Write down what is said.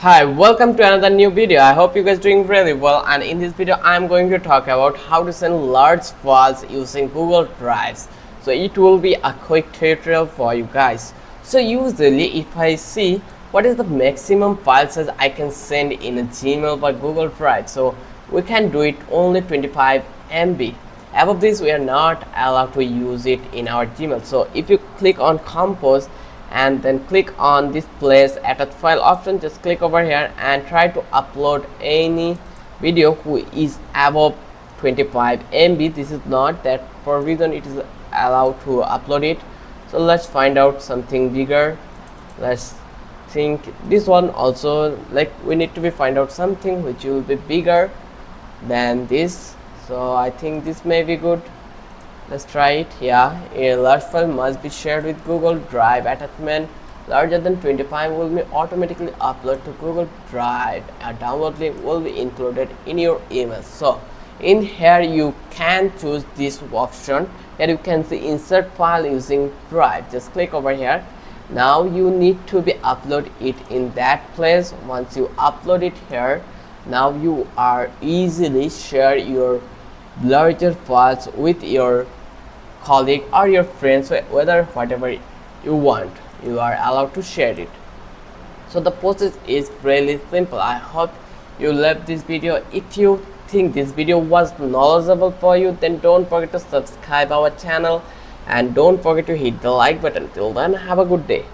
Hi, welcome to another new video. I hope you guys doing really well, and in this video I am going to talk about how to send large files using Google Drives. So it will be a quick tutorial for you guys. So usually if I see what is the maximum file size I can send in a Gmail by Google Drive, so we can do it only 25 MB. Above this we are not allowed to use it in our Gmail. So if you click on Compose and then click on this place attach file option, just click over here and try to upload any video who is above 25 MB. This is not that, for a reason it is allowed to upload it. So let's find out something bigger. Let's think this one also, like we need to be find out something which will be bigger than this. So I think this may be good. Let's try it. Yeah, a large file must be shared with Google Drive. Attachment larger than 25 will be automatically uploaded to Google Drive. A download link will be included in your email. So in here you can choose this option. Here you can see insert file using Drive. Just click over here. Now you need to be upload it in that place. Once you upload it here, now you are easily share your larger files with your colleague or your friends, whether whatever you want, you are allowed to share it. So the process is really simple. I hope you loved this video. If you think this video was knowledgeable for you, then don't forget to subscribe our channel and don't forget to hit the like button. Till then, have a good day.